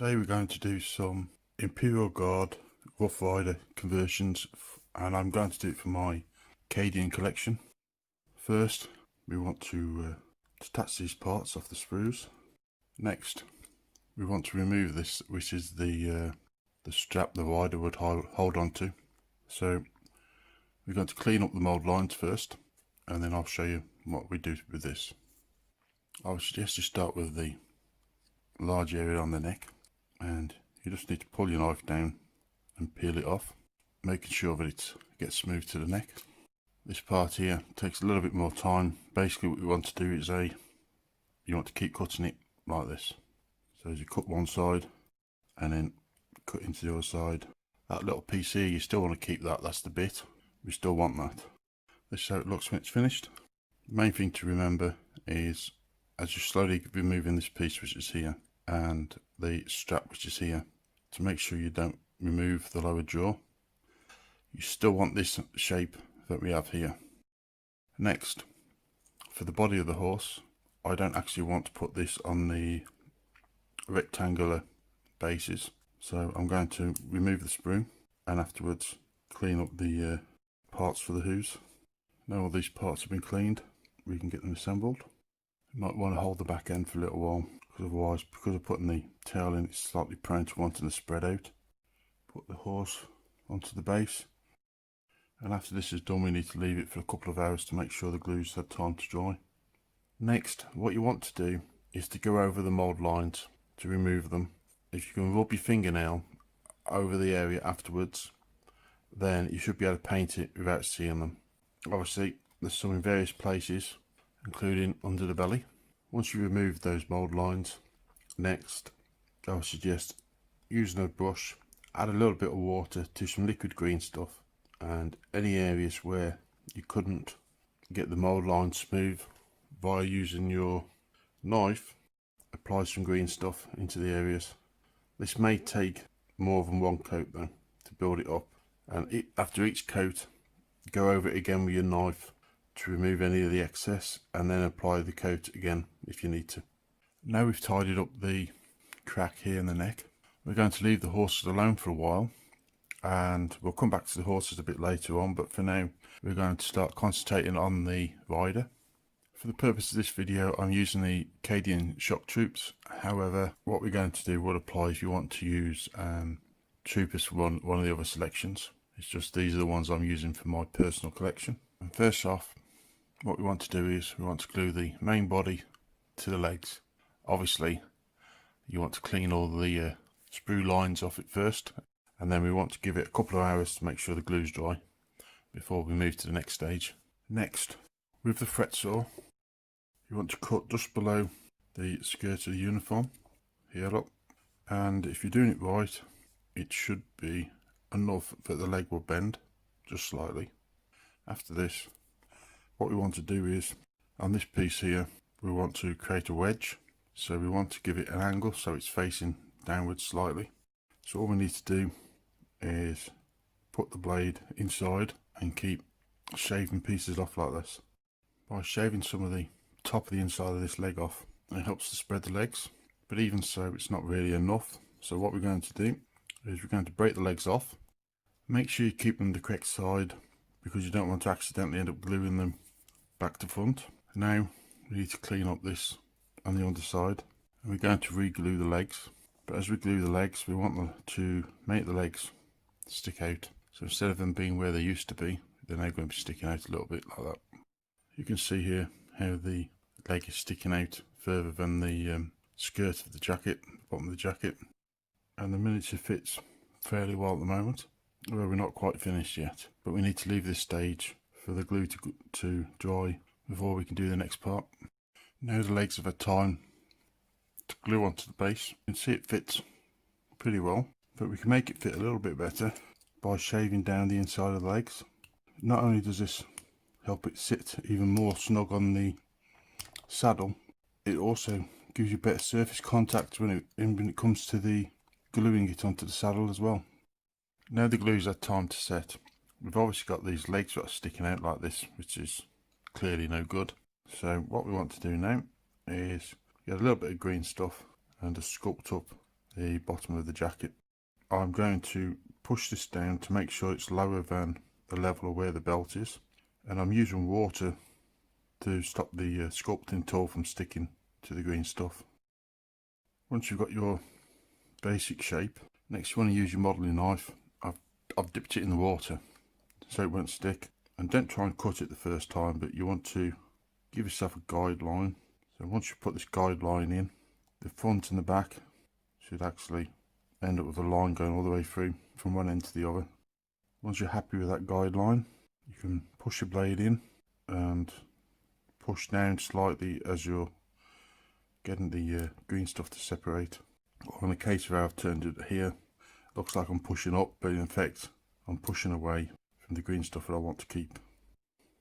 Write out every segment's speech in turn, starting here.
Today we're going to do some Imperial Guard Rough Rider conversions, and I'm going to do it for my Cadian collection. First we want to detach these parts off the sprues. Next we want to remove this, which is the strap the rider would hold on to. So we're going to clean up the mould lines first, and then I'll show you what we do with this. I would suggest you start with the large area on the neck, and you just need to pull your knife down and peel it off, making sure that it gets smooth to the neck. This part here takes a little bit more time. Basically what we want to do is you want to keep cutting it like this. So as you cut one side and then cut into the other side, that little piece here, you still want to keep that, that's the bit, we still want that. This is how it looks when it's finished. The main thing to remember is, as you're slowly removing this piece which is here and the strap which is here, to make sure you don't remove the lower jaw, you still want this shape that we have here. Next, for the body of the horse, I don't actually want to put this on the rectangular bases, so I'm going to remove the sprue and afterwards clean up the parts for the hooves. Now all these parts have been cleaned, we can get them assembled. You might want to hold the back end for a little while, because otherwise, because of putting the tail in, it's slightly prone to wanting to spread out. Put the horse onto the base, and after this is done we need to leave it for a couple of hours to make sure the glue's had time to dry. Next, what you want to do is to go over the mould lines to remove them. If you can rub your fingernail over the area afterwards, then you should be able to paint it without seeing them. Obviously there's some in various places, including under the belly. Once you remove those mould lines, next I would suggest using a brush, add a little bit of water to some liquid green stuff, and any areas where you couldn't get the mould line smooth by using your knife, apply some green stuff into the areas. This may take more than one coat though to build it up, and after each coat go over it again with your knife to remove any of the excess, and then apply the coat again if you need to. Now we've tidied up the crack here in the neck, we're going to leave the horses alone for a while, and we'll come back to the horses a bit later on, but for now we're going to start concentrating on the rider. For the purpose of this video I'm using the Cadian Shock Troops, however what we're going to do will apply if you want to use Troopers for one of the other selections. It's just these are the ones I'm using for my personal collection. And first off, what we want to do is we want to glue the main body to the legs. Obviously you want to clean all the sprue lines off it first, and then we want to give it a couple of hours to make sure the glue's dry before we move to the next stage. Next, with the fret saw, you want to cut just below the skirt of the uniform here up, and if you're doing it right it should be enough that the leg will bend just slightly. After this, what we want to do is, on this piece here, we want to create a wedge, so we want to give it an angle so it's facing downwards slightly. So all we need to do is put the blade inside and keep shaving pieces off like this. By shaving some of the top of the inside of this leg off, it helps to spread the legs, but even so it's not really enough. So what we're going to do is we're going to break the legs off. Make sure you keep them the correct side, because you don't want to accidentally end up gluing them back to front. Now we need to clean up this on the underside, and we're going to re-glue the legs. But as we glue the legs, we want to make the legs stick out. So instead of them being where they used to be, they're now going to be sticking out a little bit like that. You can see here how the leg is sticking out further than the skirt of the jacket, bottom of the jacket. And the miniature fits fairly well at the moment, although we're not quite finished yet. But we need to leave this stage for the glue to dry before we can do the next part. Now the legs have had time to glue onto the base. You can see it fits pretty well, but we can make it fit a little bit better by shaving down the inside of the legs. Not only does this help it sit even more snug on the saddle, it also gives you better surface contact when it comes to the gluing it onto the saddle as well. Now the glue's had time to set, we've obviously got these legs that are sticking out like this, which is clearly no good. So what we want to do now is get a little bit of green stuff and just sculpt up the bottom of the jacket. I'm going to push this down to make sure it's lower than the level of where the belt is, and I'm using water to stop the sculpting tool from sticking to the green stuff. Once you've got your basic shape, next you want to use your modelling knife. I've dipped it in the water so it won't stick, and don't try and cut it the first time, but you want to give yourself a guideline. So once you put this guideline in, the front and the back should actually end up with a line going all the way through from one end to the other. Once you're happy with that guideline, you can push your blade in and push down slightly as you're getting the green stuff to separate. Or in the case where I've turned it here, looks like I'm pushing up, but in fact I'm pushing away from the green stuff that I want to keep.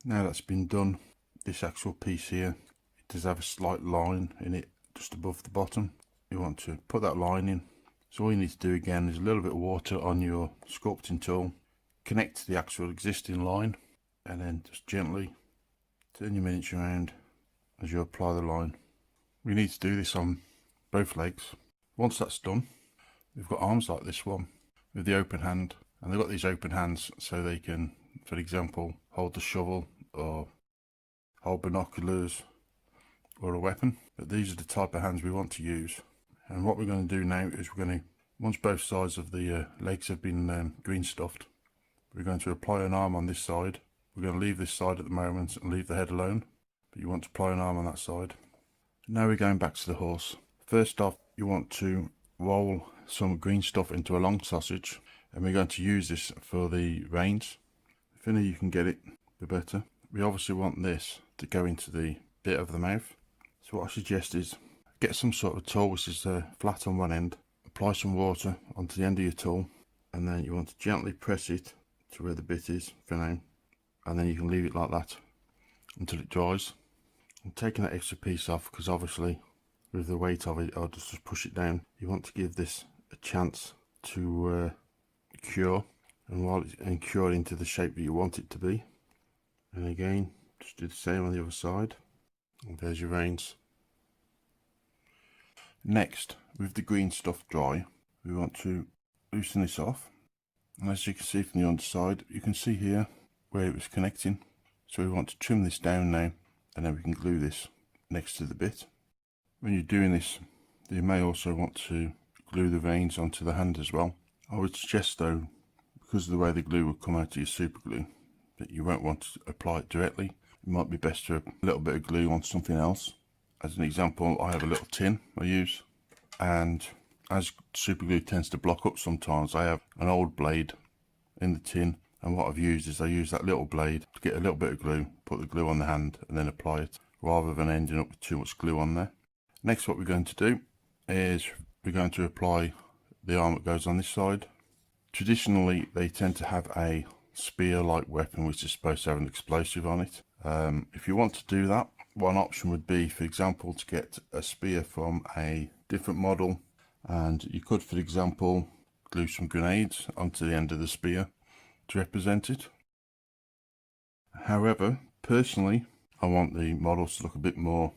Now that's been done, this actual piece here, it does have a slight line in it just above the bottom. You want to put that line in. So all you need to do again is a little bit of water on your sculpting tool, connect to the actual existing line, and then just gently turn your miniature around as you apply the line. We need to do this on both legs. Once that's done, we've got arms like this one with the open hand, and they've got these open hands so they can, for example, hold the shovel or hold binoculars or a weapon. But these are the type of hands we want to use. And what we're going to do now is we're going to, once both sides of the legs have been green stuffed, we're going to apply an arm on this side. We're going to leave this side at the moment and leave the head alone, but you want to apply an arm on that side. Now we're going back to the horse. First off, you want to roll some green stuff into a long sausage, and we're going to use this for the reins. The thinner you can get it, the better. We obviously want this to go into the bit of the mouth. So what I suggest is get some sort of tool which is flat on one end, apply some water onto the end of your tool, and then you want to gently press it to where the bit is for now, and then you can leave it like that until it dries. I'm taking that extra piece off because obviously with the weight of it I'll just push it down. You want to give this a chance to cure, and while it's cured into the shape that you want it to be. And again, just do the same on the other side, and there's your reins. Next, with the green stuff dry, we want to loosen this off, and as you can see from the underside, you can see here where it was connecting. So we want to trim this down now, and then we can glue this next to the bit. When you're doing this, you may also want to glue the veins onto the hand as well. I would suggest though, because of the way the glue will come out of your super glue, that you won't want to apply it directly. It might be best to a little bit of glue on something else. As an example, I have a little tin I use, and as super glue tends to block up sometimes, I have an old blade in the tin, and what I've used is I use that little blade to get a little bit of glue, put the glue on the hand and then apply it, rather than ending up with too much glue on there. Next, what we're going to do is we're going to apply the arm that goes on this side. Traditionally, they tend to have a spear-like weapon which is supposed to have an explosive on it. If you want to do that, one option would be, for example, to get a spear from a different model, and you could, for example, glue some grenades onto the end of the spear to represent it. However, personally, I want the models to look a bit more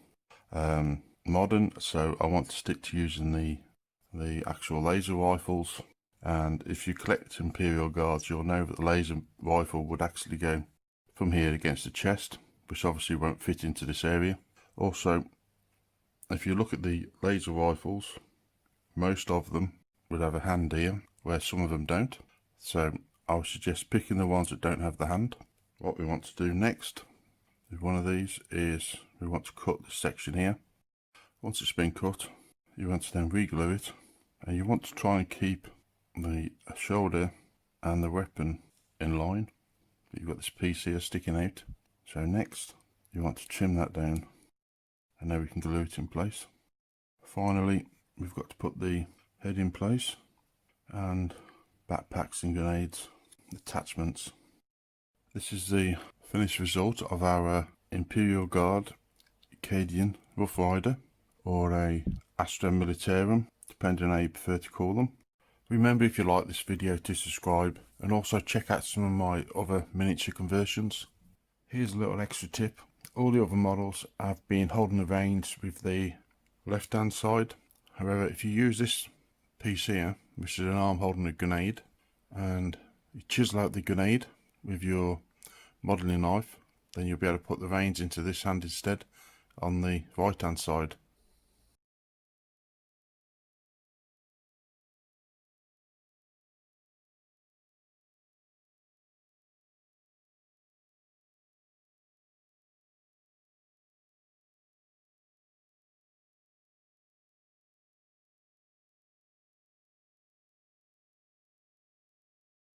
modern, so I want to stick to using the actual laser rifles. And if you collect Imperial Guards, you'll know that the laser rifle would actually go from here against the chest, which obviously won't fit into this area. Also, if you look at the laser rifles, most of them would have a hand here, where some of them don't. So I would suggest picking the ones that don't have the hand. What we want to do next with one of these is we want to cut this section here. Once it's been cut, you want to then re-glue it, and you want to try and keep the shoulder and the weapon in line. You've got this piece here sticking out. So next, you want to trim that down, and now we can glue it in place. Finally, we've got to put the head in place, and backpacks and grenades, attachments. This is the finished result of our Imperial Guard Cadian Rough Rider, or a Astra Militarum, depending on how you prefer to call them. Remember, if you like this video, to subscribe, and also check out some of my other miniature conversions. Here's a little extra tip. All the other models have been holding the reins with the left hand side. However, if you use this piece here, which is an arm holding a grenade, and you chisel out the grenade with your modelling knife. Then you'll be able to put the vanes into this hand instead on the right hand side.